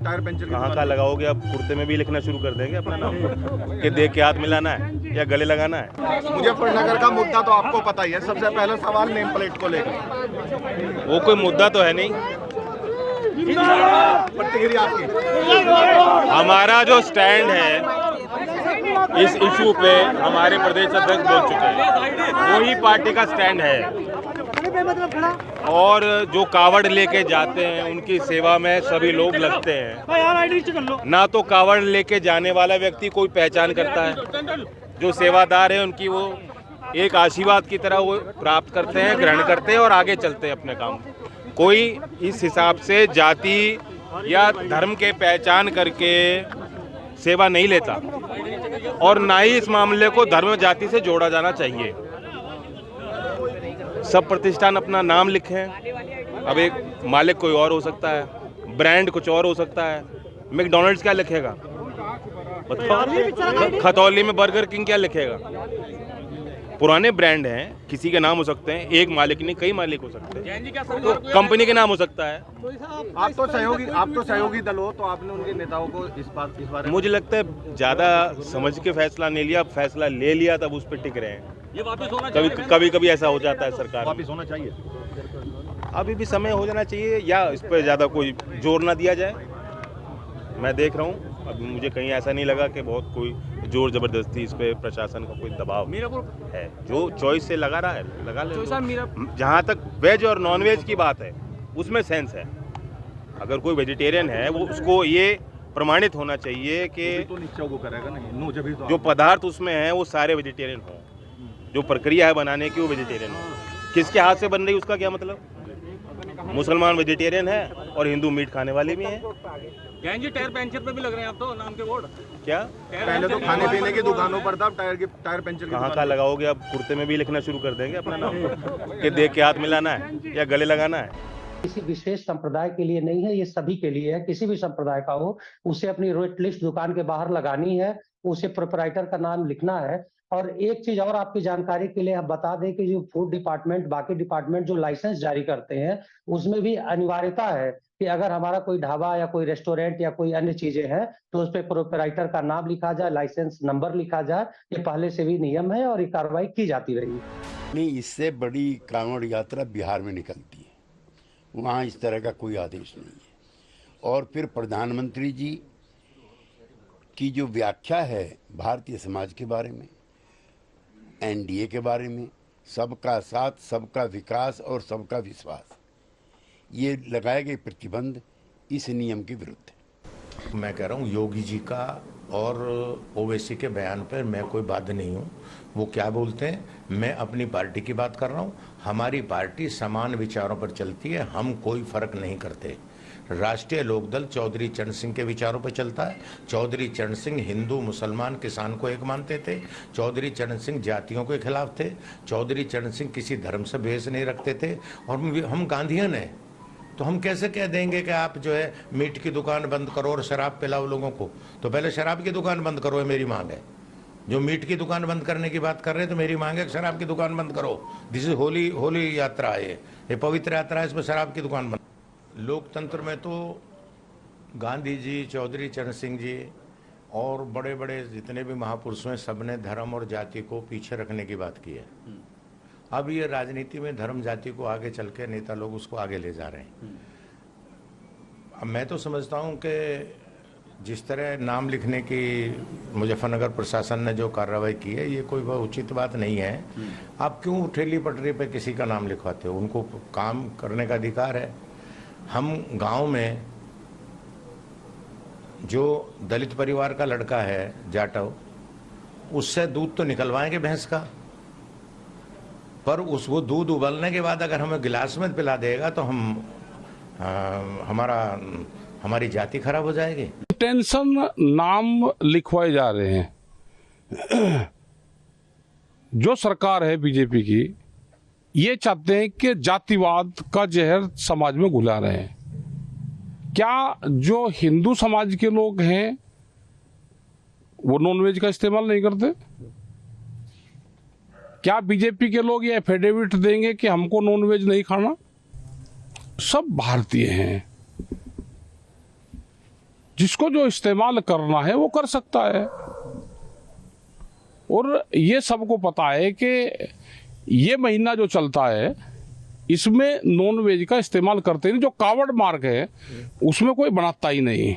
Tyre puncture कहाँ का लगाओगे? अब कुर्ते में भी लिखना शुरू कर देंगे अपना नाम कि देख के हाथ मिलाना है या गले लगाना है। मुजफ्फरनगर का मुद्दा तो आपको पता ही है। सबसे पहला सवाल नेम प्लेट को लेकर। वो कोई मुद्दा तो है नहीं। प्रतिक्रिया आपकी। हमारा जो स्टैंड है इस इशू पे हमारे प्रदेश अध्यक्ष बोल चुके हैं, वही पार्टी का स्टैंड है। और जो कावड़ लेके जाते हैं उनकी सेवा में सभी लोग लगते हैं। ना तो कावड़ लेके जाने वाला व्यक्ति कोई पहचान करता है, जो सेवादार है उनकी वो एक आशीर्वाद की तरह वो प्राप्त करते हैं, ग्रहण करते हैं और आगे चलते हैं अपने काम। कोई इस हिसाब से जाति या धर्म के पहचान करके सेवा नहीं लेता और ना ही इस मामले को धर्म जाति से जोड़ा जाना चाहिए। सब प्रतिष्ठान अपना नाम लिखें। अब एक मालिक कोई और हो सकता है, ब्रांड कुछ और हो सकता है। मैकडॉनल्ड्स क्या लिखेगा? खतौली में बर्गर किंग क्या लिखेगा? पुराने ब्रांड हैं, किसी के नाम हो सकते हैं, एक मालिक नहीं कई मालिक हो सकते हैं, तो कंपनी के नाम हो सकता है। आप तो सहयोगी दल हो, तो आपने उनके नेताओं को इस बारे में मुझे लगता है ज्यादा समझ के फैसला नहीं लिया, फैसला ले लिया तब उस पर टिक रहे हैं। ये वापस होना चाहिए। कभी ऐसा हो जाता है, सरकार वापस होना चाहिए। अभी भी समय हो जाना चाहिए या इस पर ज्यादा कोई जोर ना दिया जाए। मैं देख रहा हूँ अभी मुझे कहीं ऐसा नहीं लगा कि बहुत कोई जोर जबरदस्ती इस पे प्रशासन का कोई दबाव है। जो चॉइस से लगा रहा है लगा ले। जहाँ तक वेज और नॉन वेज की बात है उसमें सेंस है। अगर कोई वेजिटेरियन है वो उसको ये प्रमाणित होना चाहिए कि तो निश्चय को करेगा नहीं, जब तो जो पदार्थ उसमें है वो सारे वेजिटेरियन हो, जो प्रक्रिया है बनाने की वो वेजिटेरियन हो। किसके हाथ से बन रही उसका क्या मतलब? मुसलमान वेजिटेरियन है और हिंदू मीट खाने वाले भी हैं। जी टायर पंचर पे भी लग रहे हैं आप तो नाम के बोर्ड। क्या पहले तो खाने पीने की दुकानों पर था, टायर पंचर कहाँ का लगाओगे? अब कुर्ते में भी लिखना शुरू कर देंगे अपना नाम कि देख के हाथ मिलाना है या गले लगाना है। किसी विशेष संप्रदाय के लिए नहीं है, ये सभी के लिए है। किसी भी संप्रदाय का हो उसे अपनी रेट लिस्ट दुकान के बाहर लगानी है, उसे प्रोपराइटर का नाम लिखना है। और एक चीज और आपकी जानकारी के लिए हम बता दें कि जो फूड डिपार्टमेंट बाकी डिपार्टमेंट जो लाइसेंस जारी करते हैं उसमें भी अनिवार्यता है कि अगर हमारा कोई ढाबा या कोई रेस्टोरेंट या कोई अन्य चीजें हैं तो उस पर प्रोपराइटर का नाम लिखा जाए, लाइसेंस नंबर लिखा जाए। ये पहले से भी नियम है और ये कार्रवाई की जाती रही। नहीं, इससे बड़ी कांवड़ यात्रा बिहार में निकलती है, वहाँ इस तरह का कोई आदेश नहीं है। और फिर प्रधानमंत्री जी की जो व्याख्या है भारतीय समाज के बारे में, एनडीए के बारे में, सबका साथ, सबका विकास और सबका विश्वास, ये लगाए गए प्रतिबंध इस नियम के विरुद्ध है। मैं कह रहा हूँ योगी जी का और ओवैसी के बयान पर मैं कोई बाध्य नहीं हूँ। वो क्या बोलते हैं, मैं अपनी पार्टी की बात कर रहा हूँ। हमारी पार्टी समान विचारों पर चलती है, हम कोई फर्क नहीं करते। राष्ट्रीय लोकदल चौधरी चरण सिंह के विचारों पर चलता है। चौधरी चरण सिंह हिंदू मुसलमान किसान को एक मानते थे। चौधरी चरण सिंह जातियों के खिलाफ थे। चौधरी चरण सिंह किसी धर्म से भेष नहीं रखते थे। और हम गांधीयन हैं, तो हम कैसे कह देंगे कि आप जो है मीट की दुकान बंद करो और शराब पिलाओ लोगों को? तो पहले शराब की दुकान बंद करो, ये मेरी मांग है। जो मीट की दुकान बंद करने की बात कर रहे हैं तो मेरी मांग है कि शराब की दुकान बंद करो। दिस इज होली यात्रा है, ये पवित्र यात्रा है, इसमें शराब की दुकान बंद। लोकतंत्र में तो गांधी जी, चौधरी चरण सिंह जी और बड़े बड़े जितने भी महापुरुष हैं सबने धर्म और जाति को पीछे रखने की बात की है। अब ये राजनीति में धर्म जाति को आगे चल के नेता लोग उसको आगे ले जा रहे हैं। अब मैं तो समझता हूँ कि जिस तरह नाम लिखने की मुजफ्फरनगर प्रशासन ने जो कार्रवाई की है ये कोई बहुत उचित बात नहीं है। आप क्यों ठेली पटरी पे किसी का नाम लिखवाते हो? उनको काम करने का अधिकार है। हम गांव में जो दलित परिवार का लड़का है जाटव, उससे दूध तो निकलवाएंगे भैंस का, पर वो दूध उबलने के बाद अगर हमें गिलास में पिला देगा तो हमारी जाति खराब हो जाएगी। टेंशन नाम लिखवाए जा रहे हैं। जो सरकार है बीजेपी की, ये चाहते हैं कि जातिवाद का जहर समाज में घुला रहे हैं। क्या जो हिंदू समाज के लोग हैं वो नॉनवेज का इस्तेमाल नहीं करते? क्या बीजेपी के लोग ये एफिडेविट देंगे कि हमको नॉनवेज नहीं खाना? सब भारतीय हैं। जिसको जो इस्तेमाल करना है वो कर सकता है। और ये सबको पता है कि ये महीना जो चलता है इसमें नॉन वेज का इस्तेमाल करते नहीं। जो कावड़ मार्ग है उसमें कोई बनाता ही नहीं,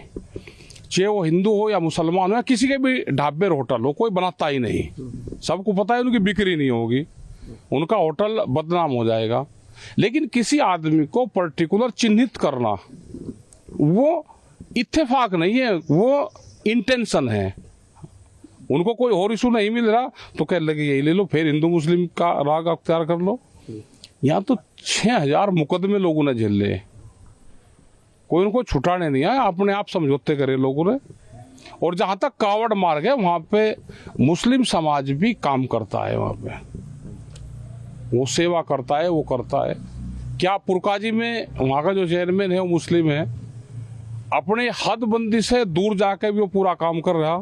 चाहे वो हिंदू हो या मुसलमान हो या किसी के भी ढाबे होटल हो, कोई बनाता ही नहीं। सबको पता है उनकी बिक्री नहीं होगी, उनका होटल बदनाम हो जाएगा। लेकिन किसी आदमी को पर्टिकुलर चिन्हित करना वो इत्तेफाक नहीं है, वो इंटेंशन है। उनको कोई और इशू नहीं मिल रहा तो कह लगे यही ले लो, फिर हिंदू मुस्लिम का राग अख्तियार कर लो। यहाँ तो 6000 मुकदमे लोगों ने झेले, कोई उनको छुटाने नहीं आया, अपने आप समझौते करे लोगों ने। और जहाँ तक कावड़ मार्ग है वहाँ पे मुस्लिम समाज भी काम करता है, वहाँ पे वो सेवा करता है, वो करता है। क्या पुरकाजी में वहाँ का जो चेयरमैन है वो मुस्लिम है, अपने हदबंदी से दूर जाके भी वो पूरा काम कर रहा।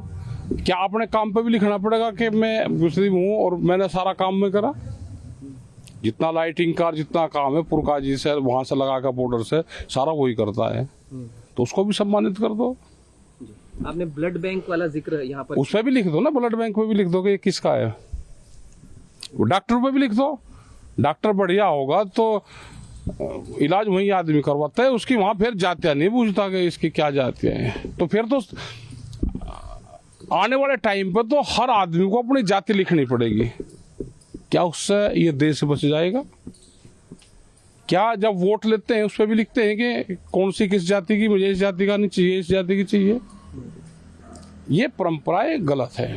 क्या अपने काम पे भी लिखना पड़ेगा कि मैं मुस्लिम हूँ और मैंने सारा काम में करा? जितना लाइटिंग का जितना काम है पुरकाजी से वहाँ से लगा कर बॉर्डर से सारा वही करता है, तो उसको भी सम्मानित कर दो। आपने ब्लड बैंक वाला जिक्र यहाँ पर, उस पर भी लिख दो ना, ब्लड बैंक पे भी लिख दो कि ये किसका है। डॉक्टर पे भी लिख दो, डॉक्टर बढ़िया होगा तो इलाज वही आदमी करवाता है, उसकी वहाँ फिर जातियाँ नहीं पूछता कि इसकी क्या जातियाँ हैं। तो फिर तो आने वाले टाइम पर तो हर आदमी को अपनी जाति लिखनी पड़ेगी। क्या उससे ये देश बच जाएगा? क्या जब वोट लेते हैं उस पर भी लिखते हैं कि कौन सी किस जाति की, मुझे इस जाति का नहीं चाहिए, इस जाति की चाहिए? ये परंपराएं गलत है।